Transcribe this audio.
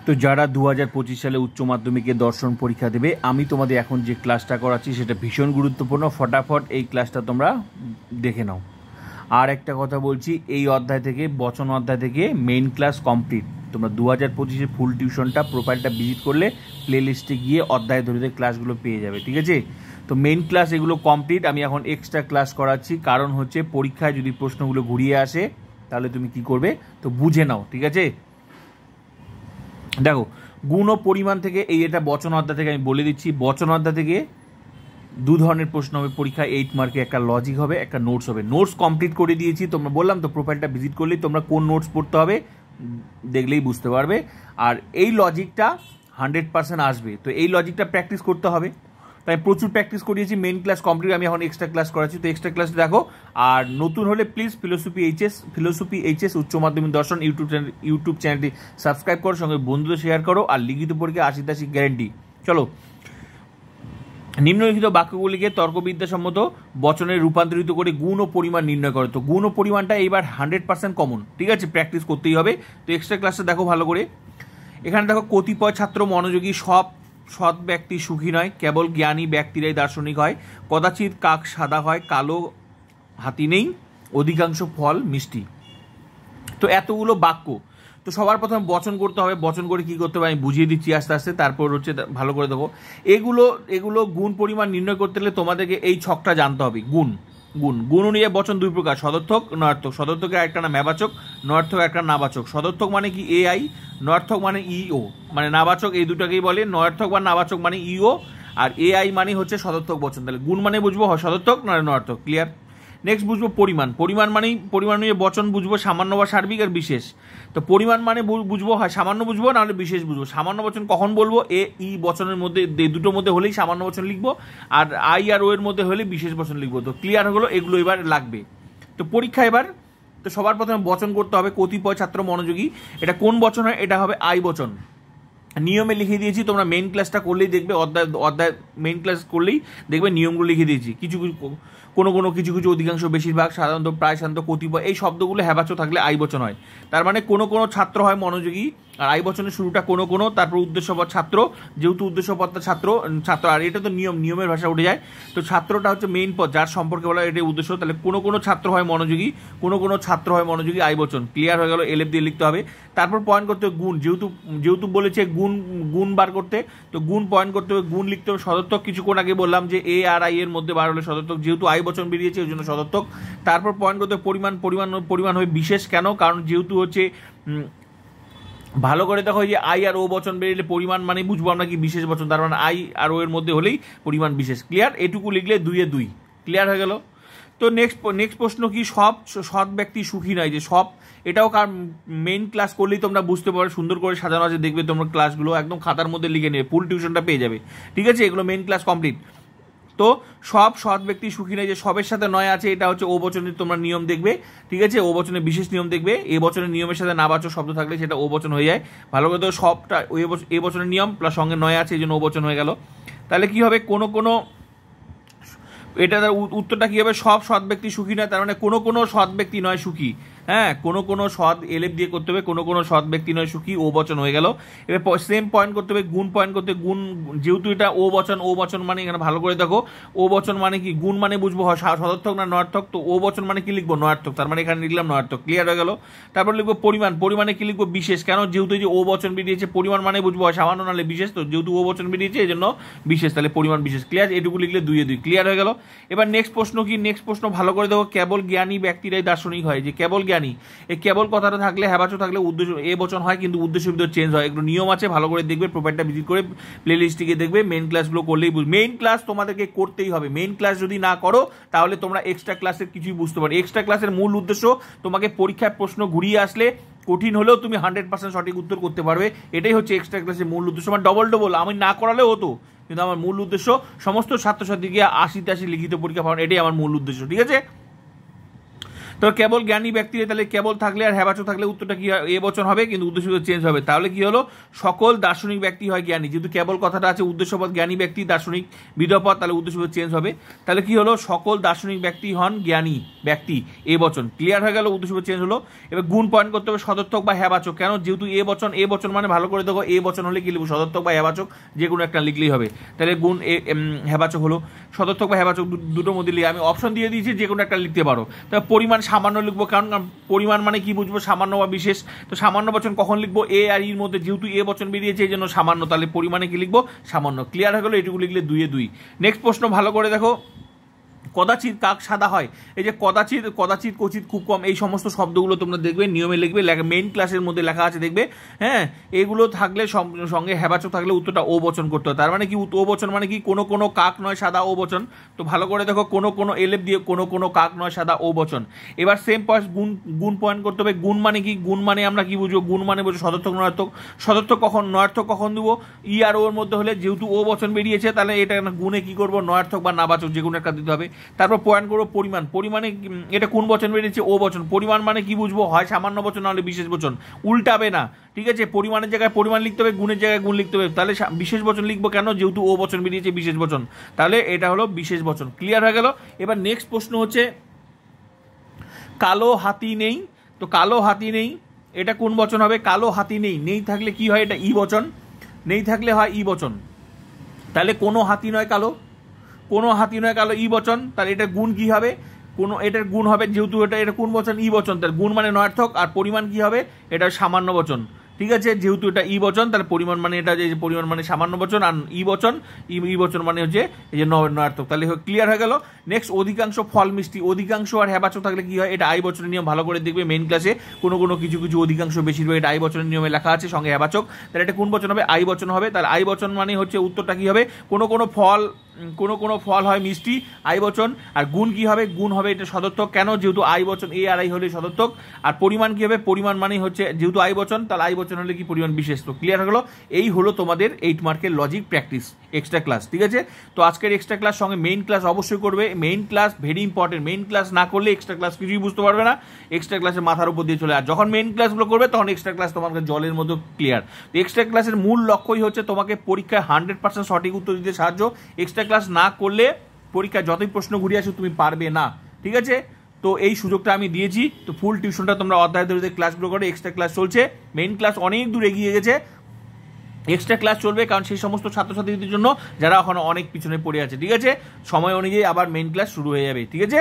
তো যারা 2025 সালে উচ্চ মাধ্যমিকে দর্শন পরীক্ষা দেবে, আমি তোমাদের এখন যে ক্লাসটা করাচ্ছি সেটা ভীষণ গুরুত্বপূর্ণ। ফটাফট এই ক্লাসটা তোমরা দেখে নাও। আর একটা কথা বলছি, এই অধ্যায় থেকে বচন অধ্যায় থেকে মেইন ক্লাস কমপ্লিট। তোমরা 2025-এর ফুল টিউশনটা প্রোফাইলটা ভিজিট করলে প্লে লিস্টে গিয়ে অধ্যায় ধরে ক্লাসগুলো পেয়ে যাবে, ঠিক আছে? তো মেইন ক্লাস এগুলো কমপ্লিট। আমি এখন এক্সট্রা ক্লাস করাচ্ছি, কারণ হচ্ছে পরীক্ষায় যদি প্রশ্নগুলো ঘুরিয়ে আসে তাহলে তুমি কি করবে, তো বুঝে নাও, ঠিক আছে? দেখো, গুণ ও পরিমাণ থেকে এটা বচন অধ্যায় থেকে আমি বলে দিচ্ছি। বচন অধ্যায় থেকে দু ধরনের প্রশ্ন হবে পরীক্ষা, 8 মার্কে। একটা লজিক হবে, একটা নোটস হবে। নোটস কমপ্লিট করে দিয়েছি, তোমরা বললাম তো প্রোফাইলটা ভিজিট করলেই তোমরা কোন নোটস পড়তে হবে দেখলেই বুঝতে পারবে। আর এই লজিকটা 100% আসবে, তো এই লজিকটা প্র্যাকটিস করতে হবে। তাই প্রচুর প্র্যাকটিস করিয়েছি। মেইন ক্লাস কমপ্লিট, আমি এখন এক্সট্রা ক্লাস করাচ্ছি, তো এক্সট্রা ক্লাস দেখো। আর নতুন হলে প্লিজ ফিলোসফি এইচএস উচ্চ মাধ্যমিক দর্শন ইউটিউব চ্যানেলটি সাবস্ক্রাইব করো, সঙ্গে বন্ধুদের শেয়ার করো। আর লিখিত পরীক্ষা 80 গ্যারেন্টি। চলো, নিম্নলিখিত বাক্যগুলিকে তর্কবিদ্যাসম্মত বচনে রূপান্তরিত করে গুণ ও পরিমাণ নির্ণয় করো। তো গুণ ও পরিমাণটা এবার 100% কমন, ঠিক আছে? প্র্যাকটিস করতেই হবে। তো এক্সট্রা ক্লাসটা দেখো ভালো করে। এখানে দেখো, কতিপয় ছাত্র মনোযোগী, সব সৎ ব্যক্তি সুখী নয়, কেবল জ্ঞানী ব্যক্তিরাই দার্শনিক হয়, কদাচিৎ কাক সাদা হয়, কালো হাতি নেই, অধিকাংশ ফল মিষ্টি। তো এতগুলো বাক্য, তো সবার প্রথমে বচন করতে হবে। বচন করে কি করতে হবে আমি বুঝিয়ে দিচ্ছি আস্তে আস্তে, তারপর হচ্ছে ভালো করে দেখো। এগুলো গুণ পরিমাণ নির্ণয় করতে হলে তোমাদেরকে এই ছকটা জানতে হবে। গুণ অনুযায়ী বচন দুই প্রকার, সদর্থক, নয়ার্থক। সদর্থকের একটা নাম মেবাচক, নয়ার্থক একটা নাবাচক। সদর্থক মানে কি এআই, নয়ার্থক মানে ইও, মানে নাবাচক, এই দুটাকেই বলে। নয়ার্থক বা নাবাচক মানে ইও, আর এআই মানে হচ্ছে সদর্থক বচন। তাহলে গুণ মানে বুঝবো হয় সদর্থক না নয়ার্থক। ক্লিয়ার? নেক্সট বুঝবো পরিমাণ। পরিমাণ নিয়ে বচন বুঝবো সামান্য বা সার্বিক আর বিশেষ। তো পরিমাণ মানে বুঝবো হয় সামান্য বুঝবো, নাহলে বিশেষ বুঝবো। সামান্য বচন কখন বলবো? ই বচনের মধ্যে, দুটোর মধ্যে হলেই সামান্য বচন লিখবো, আর আই আর ও এর মধ্যে হলেই বিশেষ বচন লিখবো। তো ক্লিয়ার হলো, এগুলো এবার লাগবে। তো পরীক্ষা এবার, তো সবার প্রথমে বচন করতে হবে। কতিপয় ছাত্র মনোযোগী, এটা কোন বচন হয়? এটা হবে আই বচন। নিয়মে লিখে দিয়েছি, তোমরা মেইন ক্লাসটা করলেই দেখবে, অধ্যায় মেইন ক্লাস করলেই দেখবে নিয়মগুলো লিখে দিয়েছি। কিছু অধিকাংশ, বেশিরভাগ, সাধারণত, প্রায়, সাধারণত, কতিপয়, এই শব্দগুলো হ্যাবাচক থাকলে আই বচন হয়। তার মানে কোনো ছাত্র হয় মনোযোগী, আর আই বচনের শুরুটা কোনো, তারপর উদ্দেশ্যপদ ছাত্র, যেহেতু উদ্দেশ্যপদটা ছাত্র, আর এটা তো নিয়মের ভাষা উঠে যায়। তো ছাত্রটা হচ্ছে মেইন পদ, যার সম্পর্কে বলা এটাই উদ্দেশ্য। তাহলে কোনো ছাত্র হয় মনোযোগী, কোনো ছাত্র হয় মনোযোগী, আই বচন। ক্লিয়ার হয়ে গেল? এলএফ দিয়ে লিখতে হবে। তারপর পয়েন্ট করতে হবে গুণ, যেহেতু বলেছে গুণ বার করতে, তো গুণ পয়েন্ট করতে হবে, গুণ লিখতে হবে। সদর্থক কিছুক্ষণ আগে বললাম যে এ আর আই এর মধ্যে বার হলে সদর্থক, যেহেতু আই বচন বেরিয়েছে ওই জন্য সদর্থক। তারপর পয়েন্ট করতে হবে পরিমাণ হবে বিশেষ। কেন? কারণ যেহেতু হচ্ছে ভালো করে দেখো, যে আই আর ও বচন বেরিয়ে পরিমাণ মানে বুঝবো আমরা কি বিশেষ বচন, তার মানে আই আর ও এর মধ্যে হলেই পরিমাণ বিশেষ। ক্লিয়ার? এটুকু লিখলে 2-2। ক্লিয়ার হয়ে গেল? তো নেক্সট প্রশ্ন কি? সব সৎ ব্যক্তি সুখী নয়। যে সব, এটাও মেইন ক্লাস করলেই তোমরা বুঝতে পারো, সুন্দর করে সাজানো আছে, দেখবে তোমরা ক্লাসগুলো একদম খাতার মধ্যে লিখে নেবে, ফুল টিউশনটা পেয়ে যাবে, ঠিক আছে? এগুলো মেইন ক্লাস কমপ্লিট। তো সব সৎ ব্যক্তি সুখী নয়, যে সবের সাথে নয় আছে, এটা হচ্ছে ও বচনের তোমরা নিয়ম দেখবে, ঠিক আছে? ও বচনের বিশেষ নিয়ম দেখবে। এ বচনের নিয়মের সাথে নাবাচক শব্দ থাকলে সেটা ও বচন হয়ে যায়। ভালো করে তো সবটা এ বচনের নিয়ম প্লাস সঙ্গে নয় আছে, এই জন্য ও বচন হয়ে গেল। তাহলে কি হবে? এটা উত্তরটা কি হবে? সব সৎ ব্যক্তি সুখী নয়, তার মানে কোনো সৎ ব্যক্তি নয় সুখী। হ্যাঁ, কোনো সৎ, এলএফ দিয়ে করতে হবে, কোনো সৎ ব্যক্তি নয় সুখী, ও বচন হয়ে গেল। এবার সেম পয়েন্ট করতে হবে, গুণ পয়েন্ট করতে। গুণ, যেহেতু এটা ও বচন মানে, এখানে ভালো করে দেখো, ও বচন মানে কি? গুণ মানে বুঝবো হয় সদর্থক না নয়ার্থক, তো ও বচন মানে কি লিখবো? নয়ার্থক, তার মানে এখানে লিখলাম নয়ার্থক। ক্লিয়ার হয়ে গেল? তারপর লিখবো পরিমাণে কি লিখবো? বিশেষ। কেন? যেহেতু যে ও বচন বেরিয়েছে, পরিমাণ মানে বুঝবো হয় সামান্য নাহলে বিশেষ, তো যেহেতু ও বচন বেরিয়েছে এই জন্য বিশেষ, তাহলে পরিমাণ বিশেষ। ক্লিয়ার? এটুকু লিখলে 2-2। ক্লিয়ার হয়ে গেল? এবার নেক্সট প্রশ্ন কি? নেক্সট প্রশ্ন ভালো করে দেখো, কেবল জ্ঞানী ব্যক্তিরাই দার্শনিক হয়। যে কেবল জ্ঞানী, এই কেবল কথাটা থাকলে, হ্যাবাচক থাকলে উদ্দেশ্য এ বচন হয়, কিন্তু উদ্দেশ্য ভিতর চেঞ্জ হয়। একটু নিয়ম আছে, ভালো করে দেখবে, প্রোফাইলটা ভিজিট করে প্লে লিস্টটিকে দেখবে। মেইন ক্লাসগুলো করলেই মেইন ক্লাস তোমাদেরকে করতেই হবে। মেইন ক্লাস যদি না করো তাহলে তোমরা এক্সট্রা ক্লাসের কিছুই বুঝতে পারো। এক্সট্রা ক্লাসের মূল উদ্দেশ্য তোমাকে পরীক্ষার প্রশ্ন ঘুরিয়ে আসলে কঠিন হলেও তুমি 100% সঠিক উত্তর করতে পারবে। এটাই হচ্ছে এক্সট্রা ক্লাসের মূল উদ্দেশ্য। আমার ডবল আমি না করালেও হতো, কিন্তু আমার মূল উদ্দেশ্য সমস্ত ছাত্রছাত্রীকে 80-80 লিখিত পরীক্ষা পাওয়ানো, এটাই আমার মূল উদ্দেশ্য, ঠিক আছে? তো কেবল জ্ঞানী ব্যক্তি, তাহলে কেবল থাকলে আর হ্যাবাচক থাকলে উত্তরটা কি হয়, এ বচন হবে, কিন্তু উদ্দেশ্যপদ চেঞ্জ হবে। তাহলে কি হলো, সকল দার্শনিক ব্যক্তি হয় জ্ঞানী, যেহেতু কেবল কথাটা আছে উদ্দেশ্যপদ জ্ঞানী ব্যক্তি দার্শনিক বিধপদ, তাহলে উদ্দেশ্যপদ চেঞ্জ হবে। তাহলে কি হলো, সকল দার্শনিক ব্যক্তি হন জ্ঞানী ব্যক্তি, এ বচন ক্লিয়ার হয়ে গেল, উদ্দেশ্যপদ চেঞ্জ হলো। এবার গুণ পয়েন্ট করতে হবে সদর্থক বা হ্যাবাচক, কেন, যেহেতু এ বচন মানে ভালো করে দেখো, এ বচন হলে কি লিখবো, সদর্থক বা হ্যাবাচক যে কোনো একটা লিখলেই হবে। তাহলে গুণ হ্যাবাচক হলো, সদর্থক বা হ্যাবাচক দুটোর মধ্যে লিখে আমি অপশন দিয়ে দিয়েছি, যে কোনো একটা লিখতে পারো। তাহলে পরিমাণ সামান্য লিখবো, কারণ পরিমাণ মানে কি বুঝবো, সামান্য বা বিশেষ। তো সামান্য বচন কখন লিখবো, এ আর ইর মধ্যে, যেহেতু এ বচন বেরিয়েছে এই জন্য সামান্য, তাহলে পরিমাণে কি লিখবো, সামান্য। ক্লিয়ার হয়ে গেলো, এটুকু লিখলে 2-এ 2। নেক্সট প্রশ্ন ভালো করে দেখো, কদাচিৎ কাক সাদা হয়, এই যে কদাচিৎ, কচিৎ, খুব কম, এই সমস্ত শব্দগুলো তোমরা দেখবে নিয়মে লিখবে, মেইন ক্লাসের মধ্যে লেখা আছে দেখবে, হ্যাঁ। এগুলো থাকলে সঙ্গে হ্যাবাচক থাকলে উত্তরটা ও বচন করতে হয়। তার মানে কি, ও বচন মানে কি, কোনো কোনো কাক নয় সাদা ও বচন। তো ভালো করে দেখো, কোনো কোনো এলেপ দিয়ে কোনো কোনো কাক নয় সাদা ও বচন। এবার সেম পয়েন্ট গুণ পয়েন্ট করতে হবে। গুণ মানে কি, গুণ মানে আমরা কি বুঝবো, গুণ মানে বুঝবো সদর্থক নয়ার্থক। সদর্থক কখন, নয়ার্থক কখন দেবো, ই আর ওর মধ্যে হলে, যেহেতু ও বচন বেরিয়েছে তাহলে এটা গুণে কি করবো, নয়ার্থক বা নাবাচক যে কোনো একটা দিতে হবে। তারপর পয়েন্ট করবো পরিমাণ, পরিমাণে এটা কোন বচন বেরিয়েছে, ও বচন। পরিমাণ মানে কি বুঝবো, হয় সামান্য বচন নাহলে বিশেষ বচন, উল্টাবে না, ঠিক আছে। পরিমাণের জায়গায় পরিমাণ লিখতে হবে, গুণের জায়গায় গুণ লিখতে হবে। তাহলে বিশেষ বচন লিখবো কেন, যেহেতু ও বচন বেরিয়েছে বিশেষ বচন, তাহলে এটা হলো বিশেষ বচন। ক্লিয়ার হয়ে গেল। এবার নেক্সট প্রশ্ন হচ্ছে, কালো হাতি নেই, তো কালো হাতি নেই এটা কোন বচন হবে, কালো হাতি নেই, নেই থাকলে কি হয়, এটা ই বচন, নেই থাকলে হয় ই বচন। তাহলে কোনো হাতি নয় কালো, কোনো হাতি নয় কালো, ই বচন। তাহলে এটার গুণ কি হবে, কোনো এটার গুণ হবে, যেহেতু এটা কোন বচন, ই বচন, তার গুণ মানে নয়ার্থক, আর পরিমাণ কি হবে, এটা সামান্য বচন, ঠিক আছে। যেহেতু এটা ই বচন, তাহলে পরিমাণ মানে এটা যে পরিমাণ মানে সামান্য বচন, আর ই বচন, ই বচন মানে হচ্ছে এই যে নয়ার্থক। তাহলে ক্লিয়ার হয়ে গেল। নেক্সট, অধিকাংশ ফল মিষ্টি, অধিকাংশ আর হ্যাবাচক থাকলে কি হয়, এটা আই বচনের নিয়ম, ভালো করে দেখবে মেইন ক্লাসে, কোনো কোনো কিছু কিছু অধিকাংশ বেশিরভাগ এটা আই বচনের নিয়মে লেখা আছে, সঙ্গে হ্যাবাচক। তাহলে এটা কোন বচন হবে, আই বচন হবে। তাহলে আই বচন মানে হচ্ছে উত্তরটা কি হবে, কোনো কোনো ফল হয় মিষ্টি, আই বচন। আর গুণ কি হবে, গুণ হবে এটা সদর্থক, কেন, যেহেতু আই বচন, এ আর আই হলে সদর্থক। আর পরিমাণ কি হবে, পরিমাণ মানে হচ্ছে যেহেতু আই বচন, তাহলে আই বচন হলে কি পরিমাণ বিশেষ। তো ক্লিয়ার হয়ে গেল। এই হলো তোমাদের 8 মার্কের লজিক প্র্যাকটিস এক্সট্রা ক্লাস, ঠিক আছে। তো আজকের এক্সট্রা ক্লাস সঙ্গে মেইন ক্লাস অবশ্যই করবে, main class very important, main class না করলে এক্সট্রা ক্লাস কিছুই বুঝতে পারবে না, এক্সট্রা ক্লাসের মাথার উপর দিয়ে চলে। আর যখন মেইন ক্লাসগুলো করবে তখন এক্সট্রা ক্লাস তোমাকে জলের মতো ক্লিয়ার। তো এক্সট্রা ক্লাসের মূল লক্ষ্যই হচ্ছে তোমাকে পরীক্ষায় 100% সঠিক উত্তর দিতে সাহায্য। এক্সট্রা ক্লাস না করলে পরীক্ষায় যতই প্রশ্ন ঘুরিয়ে আসো তুমি পারবে না, ঠিক আছে। তো এই সুযোগটা আমি দিয়েছি। তো ফুল টিউশনটা তোমরা অধ্যায় ধরে ক্লাসগুলো করে, এক্সট্রা ক্লাস চলছে, মেইন ক্লাস অনেক দূর এগিয়ে গেছে, এক্সট্রা ক্লাস চলবে, কারণ সেই সমস্ত ছাত্রছাত্রীদের জন্য যারা এখন অনেক পিছনে পড়ে আছে, ঠিক আছে। সময় অনুযায়ী আবার মেইন ক্লাস শুরু হয়ে যাবে, ঠিক আছে।